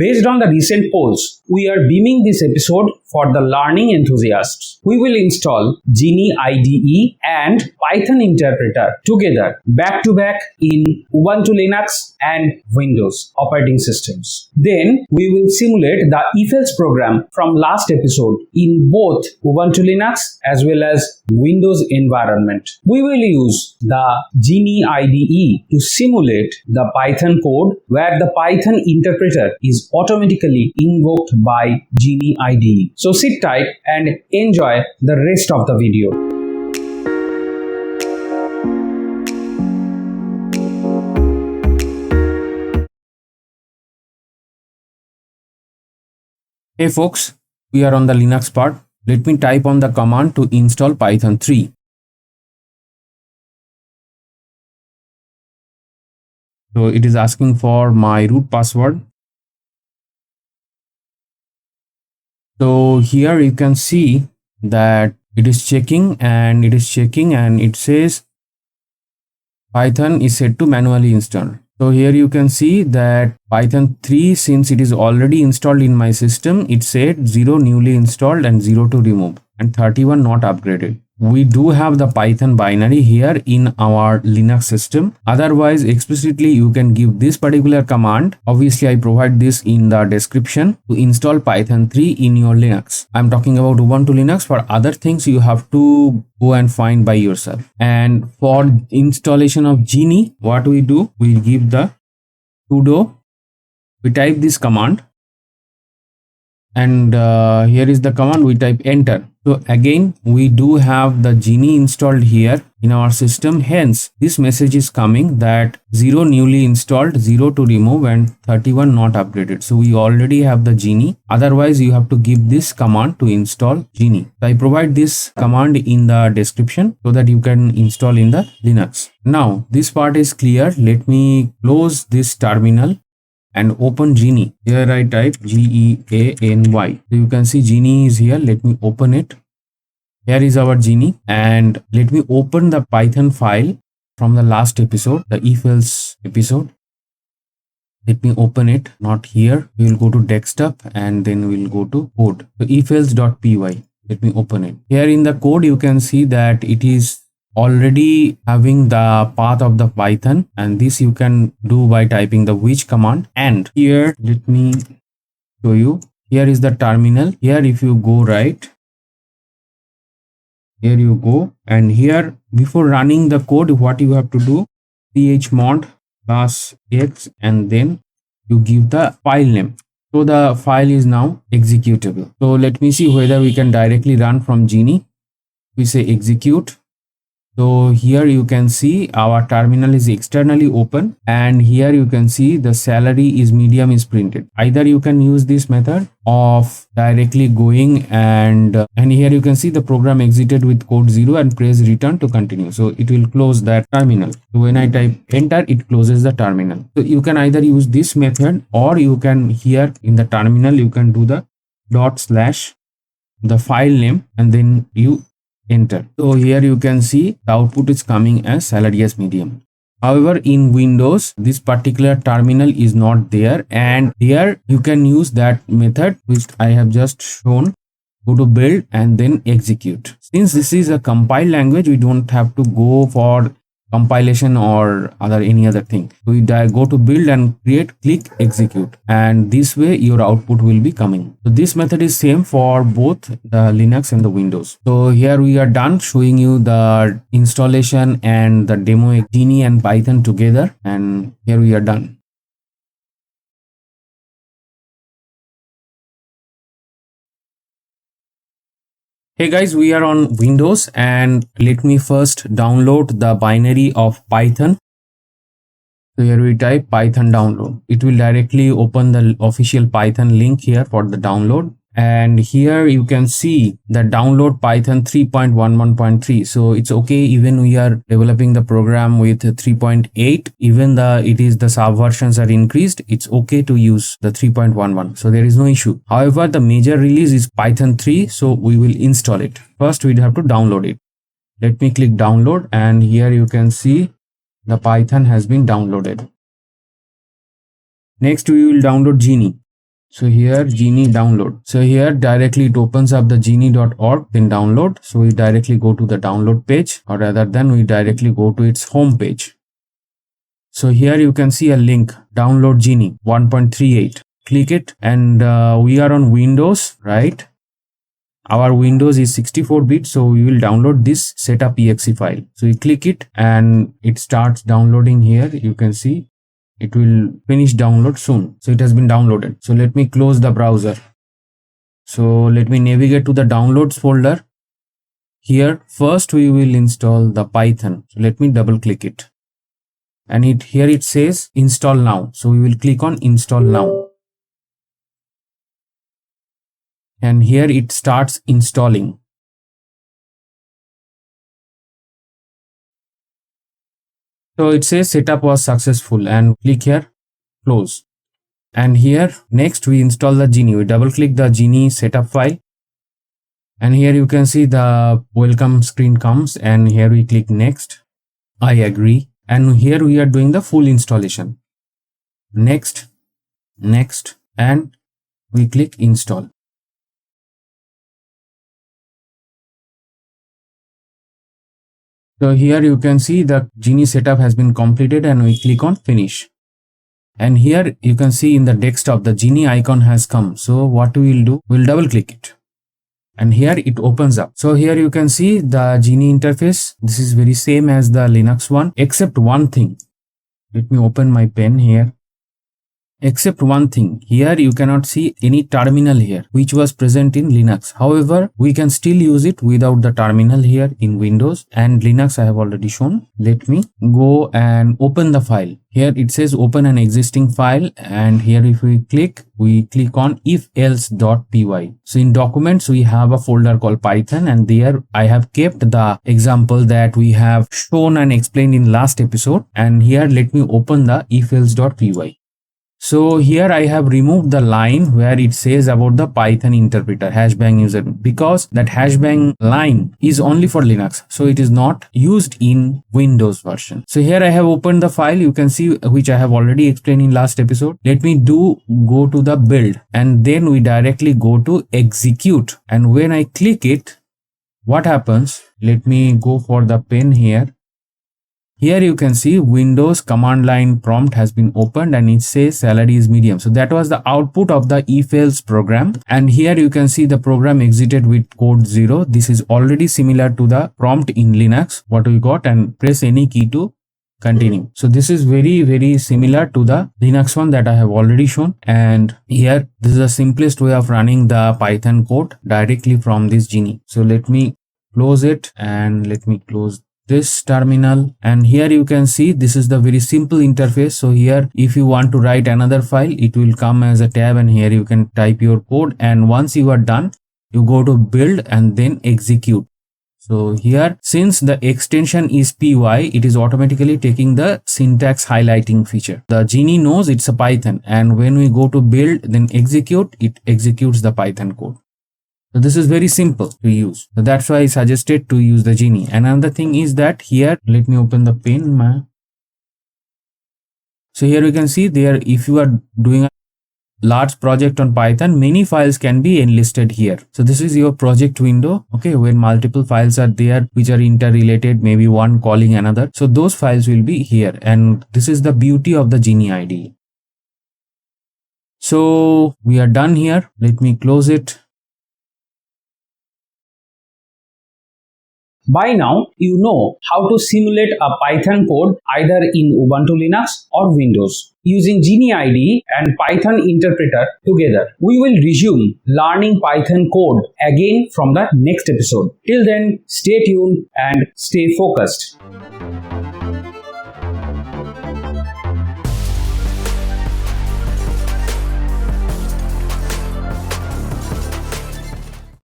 Based on the recent polls, we are beaming this episode for the learning enthusiasts. We will install Geany IDE and Python interpreter together back to back in Ubuntu Linux and Windows operating systems. Then we will simulate the if-else program from last episode in both Ubuntu Linux as well as Windows environment. We will use the Geany IDE to simulate the Python code where the Python interpreter is automatically invoked by Geany IDE. So sit tight and enjoy the rest of the video. Hey folks, we are on the Linux part. Let me type on the command to install Python 3. So it is asking for my root password. So here you can see that it is checking and it says Python is set to manually install. So here you can see that Python 3, since it is already installed in my system, it said 0 newly installed and 0 to remove and 31 not upgraded. We do have the Python binary here in our Linux system. Otherwise, explicitly you can give this particular command. Obviously, I provide this in the description to install Python 3 in your Linux. I'm talking about Ubuntu Linux. For other things, you have to go and find by yourself. And for installation of Geany, what we do, we give the sudo. We type this command. And here is the command, we type enter. So again, we do have the Geany installed here in our system. Hence, this message is coming that 0 newly installed, 0 to remove and 31 not upgraded. So we already have the Geany. Otherwise, you have to give this command to install Geany. So I provide this command in the description so that you can install in the Linux. Now, this part is clear. Let me close this terminal and open Geany. Here I type Geany. So you can see Geany is here. Let me open it. Here is our Geany, and let me open the Python file from the last episode, the if-else episode. Let me open it, not here. We will go to desktop and then we will go to code. So if-else.py. Let me open it. Here in the code, you can see that it is already having the path of the Python, and this you can do by typing the which command. And here, let me show you. Here is the terminal. Here if you go right, here you go, and here before running the code, what you have to do, chmod +x, and then you give the file name. So the file is now executable. So let me see whether we can directly run from Geany. We say execute. So here you can see our terminal is externally open, and here you can see the salary is medium is printed. Either you can use this method of directly going and here you can see the program exited with code 0 and press return to continue. So it will close that terminal. So when I type enter, it closes the terminal. So you can either use this method, or you can here in the terminal you can do the / the file name and then you enter. So here you can see the output is coming as salary as medium. However, in Windows, this particular terminal is not there, and here you can use that method which I have just shown. Go to build and then execute. Since this is a compiled language, we don't have to go for compilation or any other thing. So we go to build and create, click execute, and this way your output will be coming. So this method is same for both the Linux and the Windows. So here we are done showing you the installation and the demo Geany and Python together, and here we are done. Hey guys, we are on Windows, and let me first download the binary of Python. So here we type Python download. It will directly open the official Python link here for the download. And here you can see the download Python 3.11.3. So it's okay, even we are developing the program with 3.8, even the subversions are increased, it's okay to use the 3.11. So there is no issue. However, the major release is Python 3, so we will install it. First we'd have to download it. Let me click download, and here you can see the Python has been downloaded. Next we will download Geany. So here Geany download. So here directly it opens up the geany.org, then download. So we directly go to the download page, or rather than we directly go to its home page. So here you can see a link, download Geany 1.38. Click it, and we are on Windows, right? Our Windows is 64-bit, so we will download this setup exe file. So you click it and it starts downloading here. You can see it will finish download soon. So it has been downloaded. So let me close the browser. So let me navigate to the downloads folder. Here first we will install the Python. So let me double click it. And here it says install now. So we will click on install now. And here it starts installing. So it says setup was successful, and click here, close. And here next we install the Geany. We double click the Geany setup file, and here you can see the welcome screen comes, and here we click next. I agree, and here we are doing the full installation. Next, and we click install. So here you can see the Geany setup has been completed, and we click on finish. And here you can see in the desktop the Geany icon has come. So what we will do, we'll double click it. And here it opens up. So here you can see the Geany interface. This is very same as the Linux one, except one thing. Let me open my pen here. Except one thing, here you cannot see any terminal here, which was present in Linux. However, we can still use it without the terminal here in Windows and Linux. I have already shown. Let me go and open the file. Here it says open an existing file, and here if we click on if-else.py. So in documents we have a folder called Python, and there I have kept the example that we have shown and explained in last episode. And here let me open the if-else.py. So here I have removed the line where it says about the Python interpreter hashbang user, because that hashbang line is only for Linux. So it is not used in Windows version. So here I have opened the file, you can see, which I have already explained in last episode. Let me go to the build, and then we directly go to execute. And when I click it, what happens? Let me go for the pen here. Here you can see Windows command line prompt has been opened, and it says salary is medium. So that was the output of the if-else program. And here you can see the program exited with code 0. This is already similar to the prompt in Linux, what we got, and press any key to continue. So this is very similar to the Linux one that I have already shown. And here this is the simplest way of running the Python code directly from this Geany. So let me close it, and let me close this terminal. And here you can see this is the very simple interface. So here if you want to write another file, it will come as a tab, and here you can type your code, and once you are done you go to build and then execute. So here, since the extension is py, it is automatically taking the syntax highlighting feature. The Geany knows it's a Python, and when we go to build then execute, it executes the Python code. So this is very simple to use. So that's why I suggested to use the Geany. Another thing is that here, let me open the pen. So here you can see there, if you are doing a large project on Python, many files can be enlisted here. So this is your project window. Okay, when multiple files are there which are interrelated, maybe one calling another. So those files will be here. And this is the beauty of the Geany IDE. So we are done here. Let me close it. By now, you know how to simulate a Python code either in Ubuntu Linux or Windows. Using Geany IDE and Python interpreter together, we will resume learning Python code again from the next episode. Till then, stay tuned and stay focused.